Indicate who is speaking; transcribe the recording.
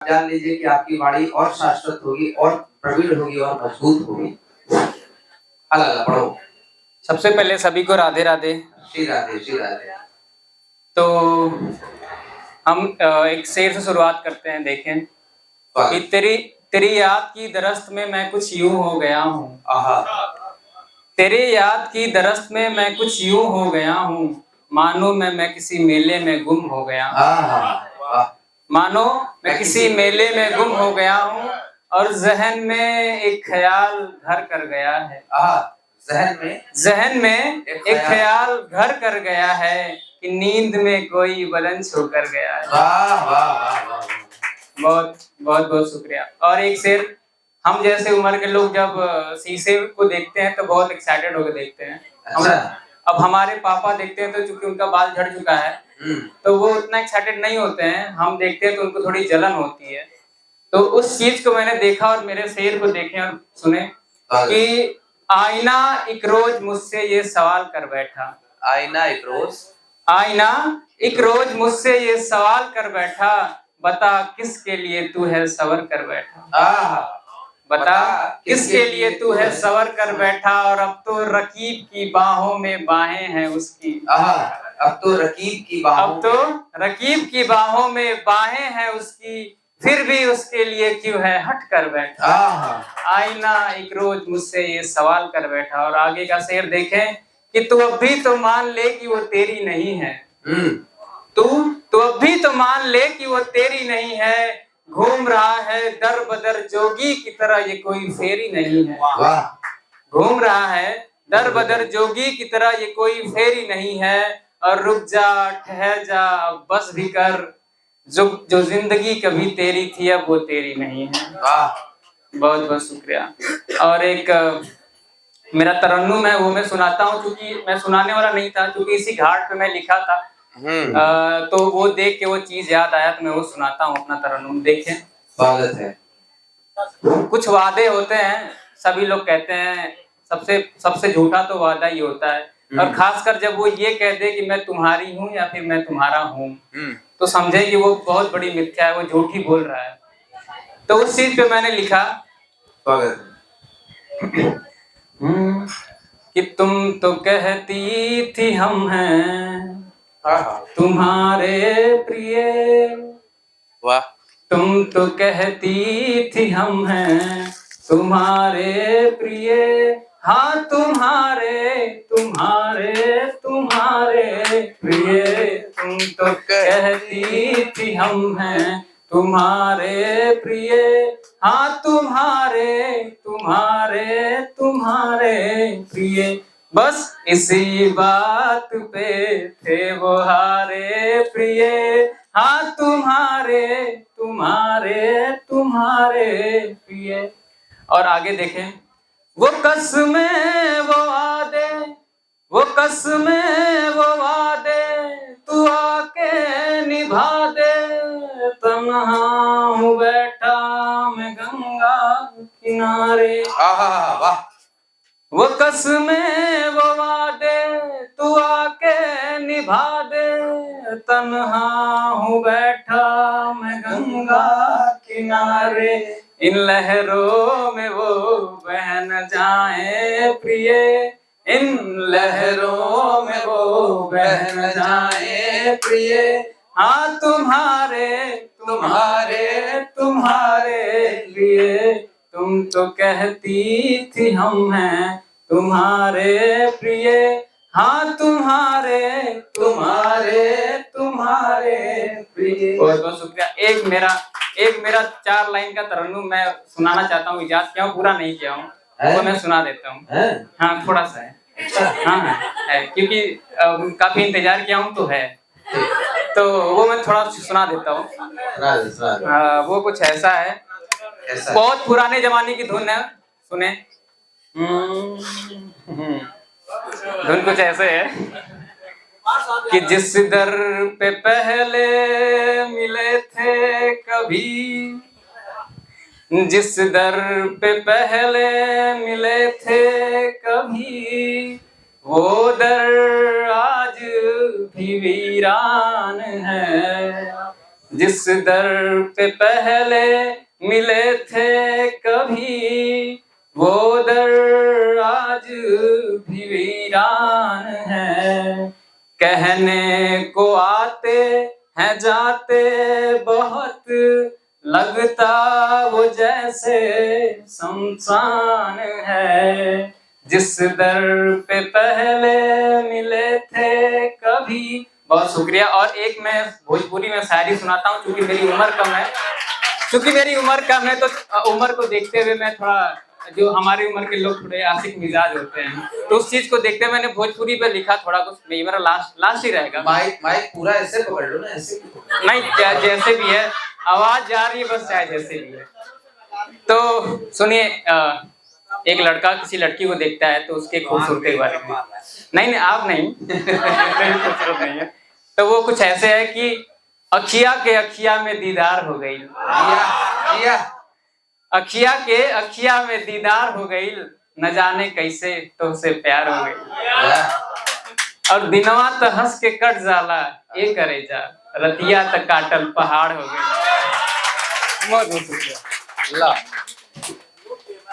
Speaker 1: जान लीजिए कि आपकी वाणी और शाश्वत होगी और प्रवीण होगी और मजबूत होगी। अल्लाह पढ़ो।
Speaker 2: सबसे पहले सभी को राधे राधे।
Speaker 1: श्री राधे, श्री राधे।
Speaker 2: तो हम एक शेर से शुरुआत करते हैं। देखें कि तेरी तेरी याद की दरस्त में मैं कुछ यूं हो गया हूँ। तेरी याद की दरस्त में मैं कुछ यूं हो गया हूँ, मानो मैं किसी मेले में गुम हो गया हूँ। मानो मैं किसी मेले में गुम हो गया हूँ और जहन में एक ख्याल घर कर गया है। जहन में एक ख्याल घर कर गया है कि नींद में कोई बदन छू कर गया है।
Speaker 1: वाह वाह वाह वाह।
Speaker 2: बहुत बहुत बहुत शुक्रिया। और एक शेर, हम जैसे उम्र के लोग जब शीशे को देखते हैं तो बहुत एक्साइटेड होकर देखते हैं। अब हमारे पापा देखते हैं तो चूंकि उनका बाल झड़ चुका है तो वो उतना एक्साइटेड नहीं होते हैं। हम देखते हैं तो उनको थोड़ी जलन होती है। तो उस चीज को मैंने देखा और मेरे शेर को देखे और सुने कि आईना एक रोज मुझसे ये सवाल कर बैठा।
Speaker 1: आईना
Speaker 2: एक रोज मुझसे ये सवाल कर बैठा, बता किसके लिए तू है सवर कर बैठा। बता किसके लिए तू है सवर कर बैठा। और अब तो रकीब की बाहों में बाहें हैं उसकी।
Speaker 1: अब तो रकीब की बाहों
Speaker 2: में बाहें हैं उसकी, फिर भी उसके लिए क्यों है हट कर बैठा। आईना एक रोज मुझसे ये सवाल कर बैठा। और आगे का शेर देखें कि तू अब भी तो मान ले कि वो तेरी नहीं है। तू अब भी तो मान ले कि वो तेरी नहीं है। घूम रहा है दर बदर जोगी की तरह, ये कोई फेरी नहीं है। घूम रहा है दर बदर जोगी की तरह, ये कोई फेरी नहीं है। और रुक जा ठहर जा बस भी कर, जो जिंदगी कभी तेरी थी अब वो तेरी नहीं है। बहुत बहुत शुक्रिया। और एक मेरा तरन्नुम है वो मैं सुनाता हूँ, क्योंकि मैं सुनाने वाला नहीं था, क्योंकि इसी घाट पे मैं लिखा था। तो वो देख के वो चीज याद आया तो मैं वो सुनाता हूँ अपना तरन्नुम। देखें,
Speaker 1: स्वागत है।
Speaker 2: कुछ वादे होते हैं, सभी लोग कहते हैं, सबसे झूठा तो वादा ही होता है। और खासकर जब वो ये कह दे कि मैं तुम्हारी हूँ या फिर मैं तुम्हारा हूँ, तो समझे कि वो बहुत बड़ी मिथ्या है, वो झूठ ही बोल रहा है। तो उस चीज पे मैंने लिखा कि तुम तो कहती थी हम हैं तुम्हारे प्रिय।
Speaker 1: वाह।
Speaker 2: तुम तो कहती थी हम हैं तुम्हारे प्रिय। हाँ तुम्हारे प्रिय। तुम तो कहती थी हम हैं तुम्हारे प्रिय। हाँ तुम्हारे प्रिय। बस इसी बात पे थे वो हारे प्रिय। हाँ तुम्हारे प्रिय। और आगे देखें, वो कसमें वो वादे तू आके निभा दे। तन्हा हूँ बैठा मैं गंगा किनारे।
Speaker 1: वाह।
Speaker 2: वो कसमें वो वादे तू आके निभा दे। तन्हा हूँ बैठा मैं गंगा किनारे। इन लहरों में वो बह न जाए प्रिय। इन लहरों में वो बह न जाए प्रिय। हाँ तुम्हारे लिए। तुम तो कहती थी हम हैं तुम्हारे प्रिय। हाँ तुम्हारे प्रिय। बहुत बहुत शुक्रिया। एक मेरा 4 लाइन का तरन्नुम मैं सुनाना चाहता हूँ। इजाजत किया हूँ, पूरा नहीं किया हूँ, वो मैं सुना देता हूँ। हाँ थोड़ा सा है। हाँ है, क्योंकि काफी इंतजार किया हूँ तो है, तो वो मैं थोड़ा सुना देता हूँ। वो कुछ ऐसा है, बहुत पुराने जमाने की धुन है, सुने। धुन कुछ ऐसे है कि जिस दर पे पहले मिले थे कभी, जिस दर पे पहले मिले थे कभी, वो दर आज भी वीरान है। जिस दर पे पहले मिले थे कभी, वो दर आज भी वीरान है। कहने को आते हैं जाते बहुत, लगता वो जैसे शमशान है। जिस दर पे पहले मिले थे कभी। बहुत शुक्रिया। और एक मैं भोजपुरी में शायरी सुनाता हूँ, क्योंकि मेरी उम्र कम है तो उम्र को देखते हुए मैं थोड़ा, जो हमारी उम्र के लोग थोड़े आशिक मिजाज होते हैं, तो उस चीज को देखते हुए मैंने भोजपुरी पे लिखा थोड़ा कुछ। मेरा लास्ट ही रहेगा।
Speaker 1: माइक पूरा ऐसे पकड़ लो ना, ऐसे
Speaker 2: नहीं, जैसे भी है, आवाज जा रही है बस, चाहे जैसे भी है। तो सुनिए, एक लड़का किसी लड़की को देखता है तो उसके खूबसूरती के बारे में, नहीं आप नहीं खूबसूरत नहीं है, तो वो कुछ ऐसे है कि अखिया के अखिया में दीदार हो गई, अखिया के अखिया में दीदार हो गई, न जाने कैसे तो उसे प्यार हो गई। और दिनवा तो हंस के कट जाला, ये करे जा रतिया तक काटल पहाड़ हो गई। बहुत शुक्रिया।